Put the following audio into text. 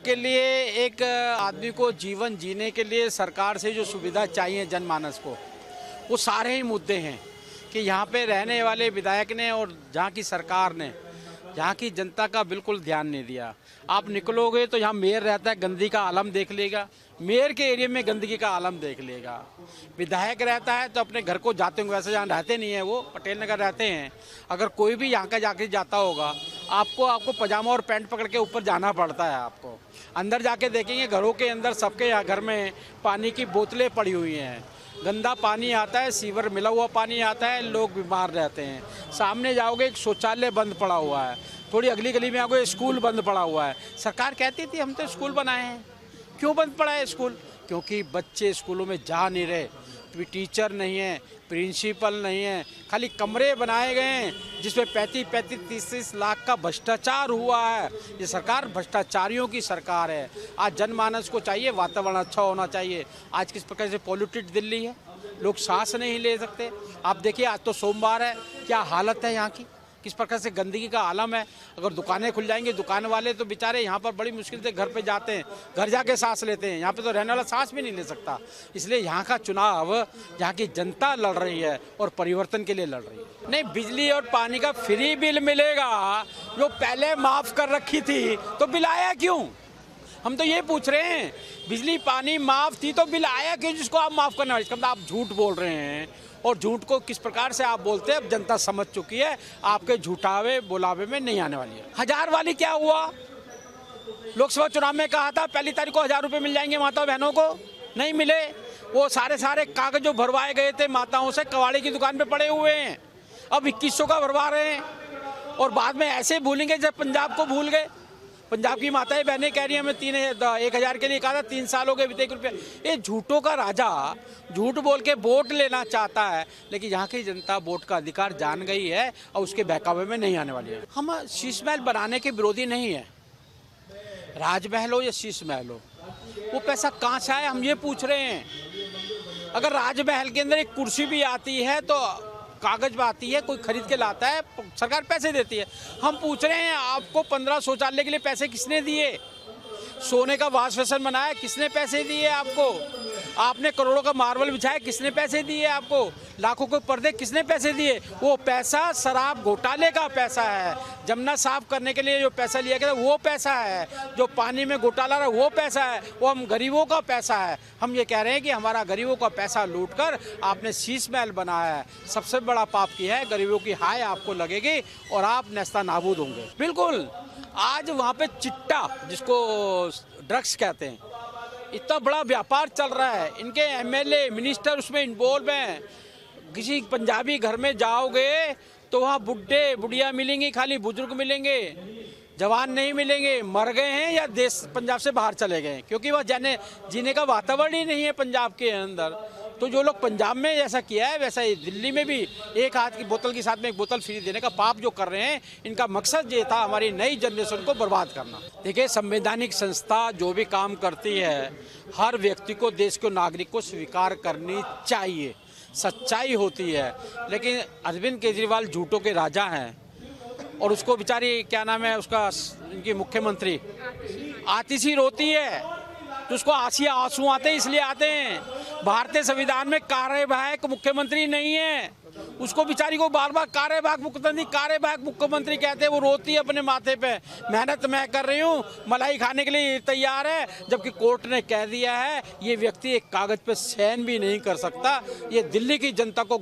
के लिए एक आदमी को जीवन जीने के लिए सरकार से जो सुविधा चाहिए जनमानस को, वो सारे ही मुद्दे हैं कि यहाँ पे रहने वाले विधायक ने और जहाँ की सरकार ने यहाँ की जनता का बिल्कुल ध्यान नहीं दिया। आप निकलोगे तो यहाँ मेयर रहता है, गंदगी का आलम देख लेगा, मेयर के एरिया में गंदगी का आलम देख लेगा। विधायक रहता है तो अपने घर को जाते होंगे, वैसे यहाँ रहते नहीं है, वो पटेल नगर रहते हैं। अगर कोई भी यहाँ का जाके जाता होगा, आपको पजामा और पैंट पकड़ के ऊपर जाना पड़ता है। आपको अंदर जाके देखेंगे, घरों के अंदर सबके घर में पानी की बोतलें पड़ी हुई हैं, गंदा पानी आता है, सीवर मिला हुआ पानी आता है, लोग बीमार रहते हैं। सामने जाओगे एक शौचालय बंद पड़ा हुआ है, थोड़ी अगली गली में आओगे स्कूल बंद पड़ा हुआ है। सरकार कहती थी हम तो स्कूल बनाए हैं, क्यों बंद पड़ा है स्कूल? क्योंकि बच्चे स्कूलों में जा नहीं रहे, टीचर नहीं है, प्रिंसिपल नहीं है, खाली कमरे बनाए गए हैं जिसमें 35-30 लाख का भ्रष्टाचार हुआ है। ये सरकार भ्रष्टाचारियों की सरकार है। आज जनमानस को चाहिए वातावरण अच्छा होना चाहिए। आज किस प्रकार से पॉल्यूटेड दिल्ली है, लोग सांस नहीं ले सकते। आप देखिए आज तो सोमवार है, क्या हालत है यहाँ की, किस प्रकार से गंदगी का आलम है। अगर दुकानें खुल जाएंगी, दुकान वाले तो बेचारे यहाँ पर बड़ी मुश्किल से घर पे जाते हैं, घर जाके सांस लेते हैं। यहाँ पे तो रहने वाला सांस भी नहीं ले सकता। इसलिए यहाँ का चुनाव यहाँ की जनता लड़ रही है और परिवर्तन के लिए लड़ रही है। नहीं, बिजली और पानी का फ्री बिल मिलेगा, जो पहले माफ़ कर रखी थी तो बिल आया क्यों? हम तो ये पूछ रहे हैं, बिजली पानी माफ़ थी तो बिल आया क्यों जिसको आप माफ़ करना है? इसका मतलब आप झूठ बोल रहे हैं, और झूठ को किस प्रकार से आप बोलते हैं अब जनता समझ चुकी है। आपके झूठावे बोलावे में नहीं आने वाली है। 1000 वाली क्या हुआ? लोकसभा चुनाव में कहा था पहली तारीख को 1000 रुपये मिल जाएंगे माता बहनों को, नहीं मिले। वो सारे कागज जो भरवाए गए थे माताओं से कबाड़ी की दुकान पे पड़े हुए हैं, अब 2100 का भरवा रहे हैं। और बाद में ऐसे भूलेंगे जब पंजाब को भूल गए। पंजाब की माताएं बहनें कह रही हैं हमें 1000 के लिए कहा था, 3 साल हो गए, 1 रुपया। ये झूठों का राजा झूठ बोल के वोट लेना चाहता है, लेकिन यहाँ की जनता वोट का अधिकार जान गई है और उसके बहकावे में नहीं आने वाली है। हम शीश महल बनाने के विरोधी नहीं है, राजमहल हो या शीश महल हो, वो पैसा कहाँ से आए हम ये पूछ रहे हैं। अगर राजमहल के अंदर एक कुर्सी भी आती है तो कागज में आती है, कोई खरीद के लाता है, सरकार पैसे देती है। हम पूछ रहे हैं आपको 15 शौचालय के लिए पैसे किसने दिए? सोने का वाश बेसिन बनाया, किसने पैसे दिए आपको? आपने करोड़ों का मार्बल बिछाया, किसने पैसे दिए आपको? लाखों के पर्दे किसने पैसे दिए? वो पैसा शराब घोटाले का पैसा है। जमुना साफ करने के लिए जो पैसा लिया गया वो पैसा है, जो पानी में घोटाला रहा वो पैसा है, वो हम गरीबों का पैसा है। हम ये कह रहे हैं कि हमारा गरीबों का पैसा लूटकर आपने शीश महल बनाया है, सबसे बड़ा पाप किया है। गरीबों की हाय आपको लगेगी और आप नेस्ता नाबूद होंगे। बिल्कुल, आज वहाँ पे चिट्टा, जिसको ड्रग्स कहते हैं, इतना बड़ा व्यापार चल रहा है। इनके एमएलए मिनिस्टर उसमें इन्वॉल्व हैं। किसी पंजाबी घर में जाओगे तो वहाँ बुढ़े बुढ़िया मिलेंगी, खाली बुजुर्ग मिलेंगे, जवान नहीं मिलेंगे। मर गए हैं या देश पंजाब से बाहर चले गए, क्योंकि वह जीने का वातावरण ही नहीं है पंजाब के अंदर। तो जो लोग पंजाब में ऐसा किया है, वैसा ही दिल्ली में भी एक हाथ की बोतल के साथ में एक बोतल फ्री देने का पाप जो कर रहे हैं, इनका मकसद ये था हमारी नई जनरेशन को बर्बाद करना। देखिए, संवैधानिक संस्था जो भी काम करती है, हर व्यक्ति को, देश के नागरिक को स्वीकार करनी चाहिए, सच्चाई होती है। लेकिन अरविंद केजरीवाल झूठों के राजा हैं, और उसको बेचारी क्या नाम है उसका, इनकी मुख्यमंत्री आतिशी रोती है तो उसको आंसू आते हैं, इसलिए आते हैं। भारतीय संविधान में कार्यवाहक मुख्यमंत्री नहीं है, उसको बेचारी को बार बार कार्यवाहक मुख्यमंत्री कहते हैं। वो रोती है अपने माथे पे, मेहनत मैं कर रही हूँ, मलाई खाने के लिए तैयार है, जबकि कोर्ट ने कह दिया है ये व्यक्ति एक कागज पे साइन भी नहीं कर सकता। ये दिल्ली की जनता को